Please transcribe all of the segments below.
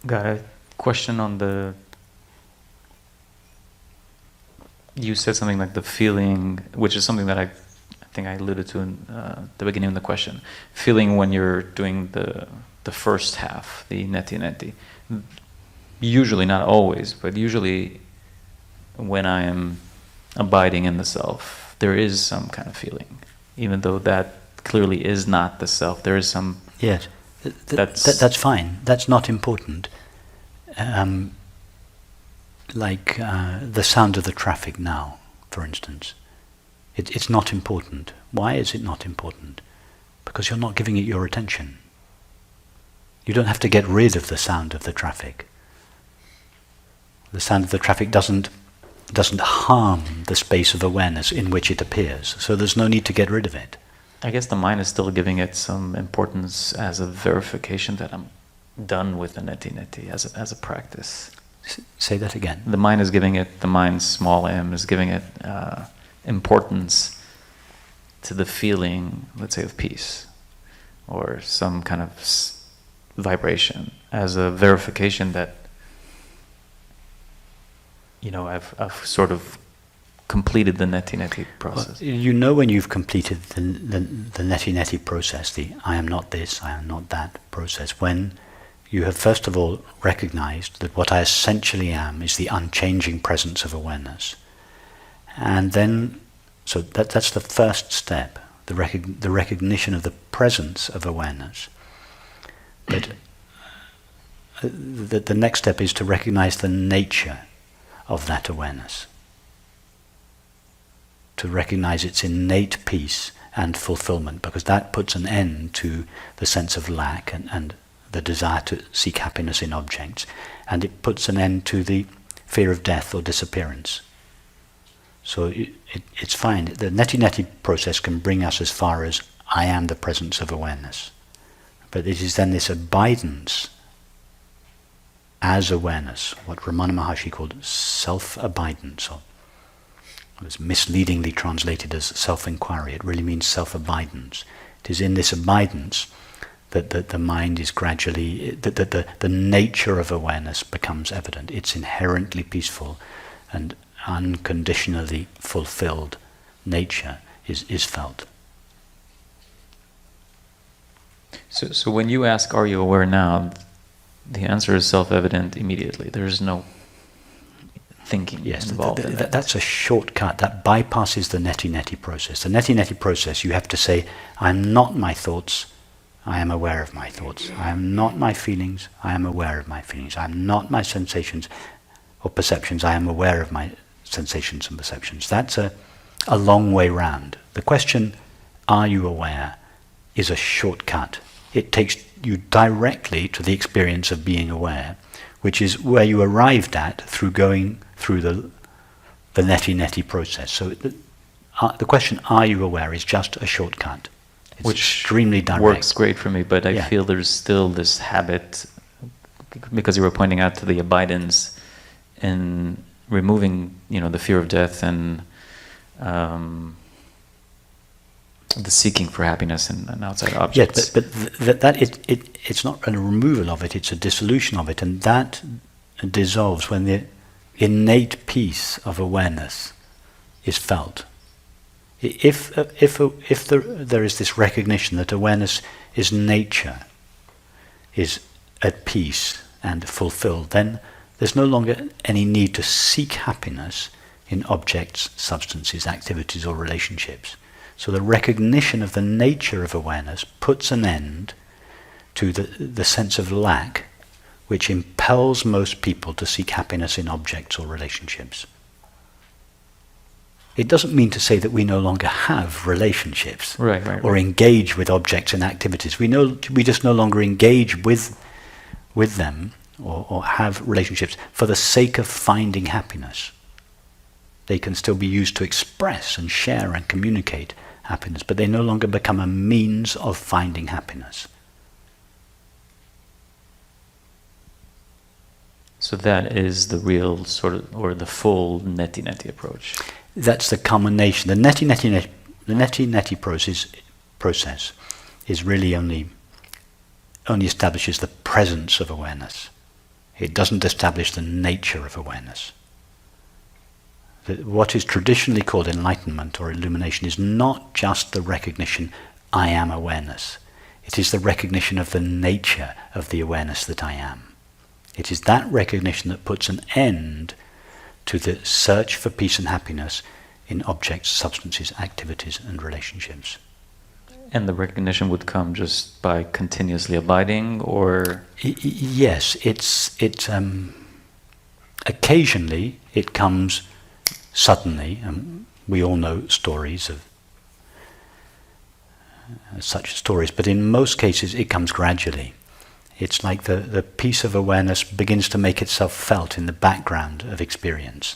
Got a question on the... You said something like the feeling, which is something that I think I alluded to in the beginning of the question. Feeling when you're doing the first half, the neti. Usually, not always, but usually when I am abiding in the self, there is some kind of feeling. Even though that clearly is not the self, there is some... Yes, that's fine. That's not important. Like the sound of the traffic now, for instance. It's not important. Why is it not important? Because you're not giving it your attention. You don't have to get rid of the sound of the traffic. The sound of the traffic doesn't harm the space of awareness in which it appears, so there's no need to get rid of it. I guess the mind is still giving it some importance as a verification that I'm done with the neti as a practice. Say that again. The mind is giving it, the mind, small m, is giving it importance to the feeling, let's say, of peace, or some kind of vibration, as a verification that, I've sort of completed the neti process. Well, you know when you've completed the neti process, the I am not this, I am not that process, when you have first of all recognized that what I essentially am is the unchanging presence of awareness. And then, so that's the first step, the recognition of the presence of awareness. But the next step is to recognize the nature of that awareness. To recognize its innate peace and fulfillment, because that puts an end to the sense of lack and the desire to seek happiness in objects, and it puts an end to the fear of death or disappearance. So it's fine. The neti process can bring us as far as I am the presence of awareness. But it is then this abidance as awareness, what Ramana Maharshi called self-abidance, or it was misleadingly translated as self-inquiry. It really means self-abidance. It is in this abidance that the mind is gradually, that the nature of awareness becomes evident. It's inherently peaceful and unconditionally fulfilled nature is felt. So when you ask, are you aware now, the answer is self-evident immediately. There is no thinking involved in that. That's a shortcut. That bypasses the neti process. The neti process, you have to say, I am not my thoughts, I am aware of my thoughts. I am not my feelings, I am aware of my feelings. I am not my sensations or perceptions, I am aware of my sensations and perceptions. That's a long way round. The question, are you aware, is a shortcut. It takes you directly to the experience of being aware, which is where you arrived at through going through the neti process. So the question, are you aware, is just a shortcut. It's which extremely direct. Works great for me, but I feel there's still this habit, because you were pointing out to the abidance in removing, the fear of death and the seeking for happiness in outside objects. Yes, but it's not a removal of it; it's a dissolution of it, and that dissolves when the innate peace of awareness is felt. If there is this recognition that awareness is nature, is at peace and fulfilled, then there's no longer any need to seek happiness in objects, substances, activities, or relationships. So the recognition of the nature of awareness puts an end to the sense of lack, which impels most people to seek happiness in objects or relationships. It doesn't mean to say that we no longer have relationships or engage with objects and activities. We just no longer engage with them or have relationships for the sake of finding happiness. They can still be used to express and share and communicate happiness, but they no longer become a means of finding happiness. So that is the real sort of, or the full neti approach. That's the culmination. The neti process is really only establishes the presence of awareness. It doesn't establish the nature of awareness. What is traditionally called enlightenment or illumination is not just the recognition, I am awareness. It is the recognition of the nature of the awareness that I am. It is that recognition that puts an end to the search for peace and happiness in objects, substances, activities, and relationships. And the recognition would come just by continuously abiding, or? Yes, occasionally it comes suddenly, and we all know stories of such stories, but in most cases it comes gradually. It's like the piece of awareness begins to make itself felt in the background of experience.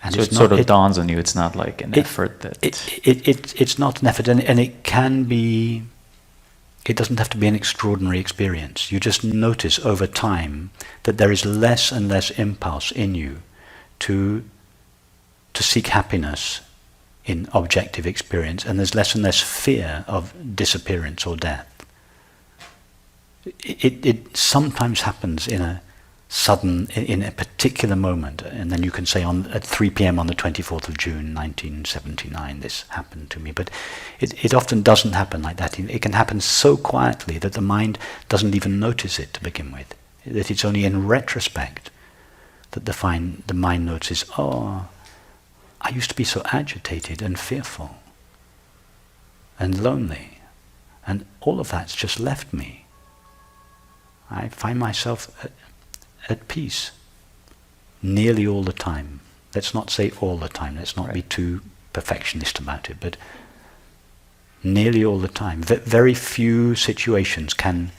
And so it sort of dawns on you, it's not like an effort that... It's not an effort, and it can be... It doesn't have to be an extraordinary experience. You just notice over time that there is less and less impulse in you to seek happiness in objective experience, and there's less and less fear of disappearance or death. It sometimes happens in a particular moment, and then you can say at 3 p.m. on the 24th of June 1979 this happened to me, but it often doesn't happen like that. It can happen so quietly that the mind doesn't even notice it to begin with, that it's only in retrospect that the mind notices, oh, I used to be so agitated and fearful and lonely, and all of that's just left me. I find myself at peace nearly all the time. Let's not say all the time, let's not be too perfectionist about it, but nearly all the time. Very few situations can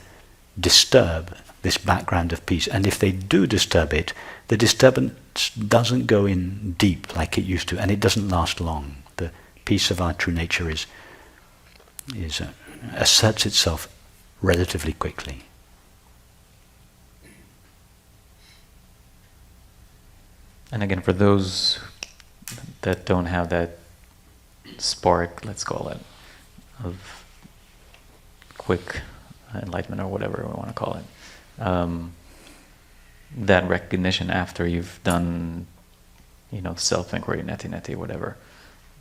disturb this background of peace, and if they do disturb it, the disturbance doesn't go in deep like it used to, and it doesn't last long. The peace of our true nature asserts itself relatively quickly. And again, for those that don't have that spark, let's call it, of quick enlightenment or whatever we want to call it, that recognition after you've done, self-inquiry, neti, whatever,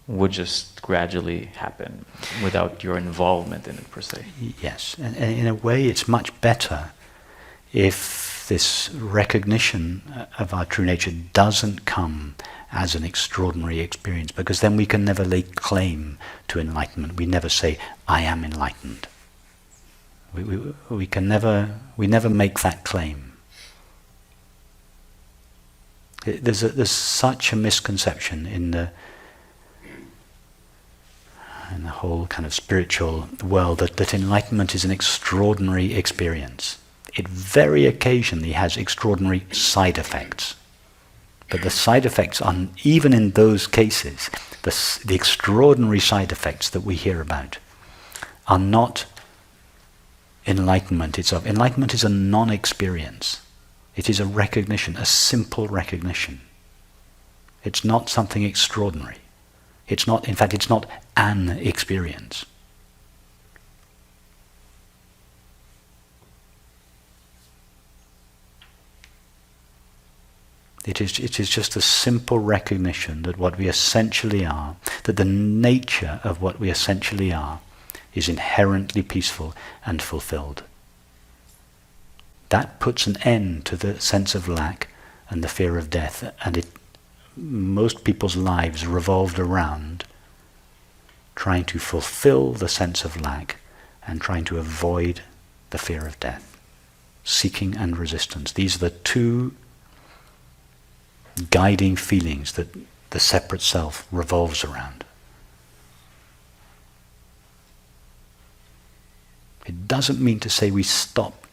would just gradually happen without your involvement in it per se. Yes, and in a way it's much better if this recognition of our true nature doesn't come as an extraordinary experience, because then we can never lay claim to enlightenment. We never say, I am enlightened. We never make that claim. There's such a misconception in the whole kind of spiritual world that enlightenment is an extraordinary experience. It very occasionally has extraordinary side effects. But the side effects are, even in those cases, the extraordinary side effects that we hear about are not enlightenment itself. Enlightenment is a non-experience. It is a recognition, a simple recognition. It's not something extraordinary. It's not an experience. It is just a simple recognition that what we essentially are, that the nature of what we essentially are, is inherently peaceful and fulfilled. That puts an end to the sense of lack and the fear of death, and most people's lives revolved around trying to fulfill the sense of lack and trying to avoid the fear of death. Seeking and resistance. These are the two guiding feelings that the separate self revolves around. It doesn't mean to say we stop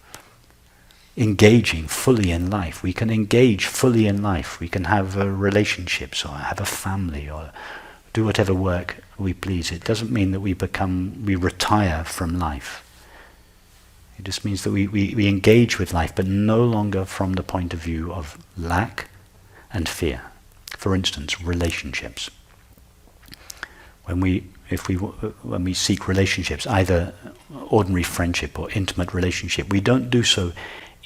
engaging fully in life. We can engage fully in life. We can have relationships or have a family or do whatever work we please. It doesn't mean that we retire from life. It just means that we engage with life, but no longer from the point of view of lack and fear. For instance, relationships. When we seek relationships, either ordinary friendship or intimate relationship, we don't do so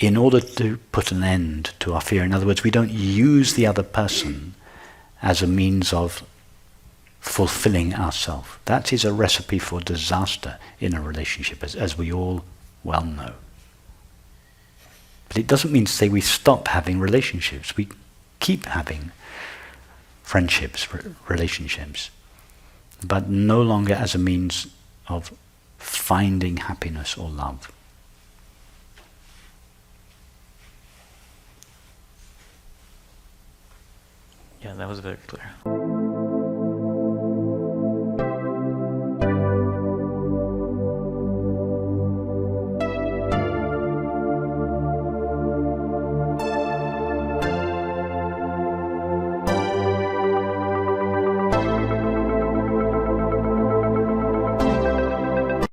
in order to put an end to our fear. In other words, we don't use the other person as a means of fulfilling ourselves. That is a recipe for disaster in a relationship, as we all well know. But it doesn't mean to say we stop having relationships. We keep having friendships, relationships, but no longer as a means of finding happiness or love. Yeah, that was very clear.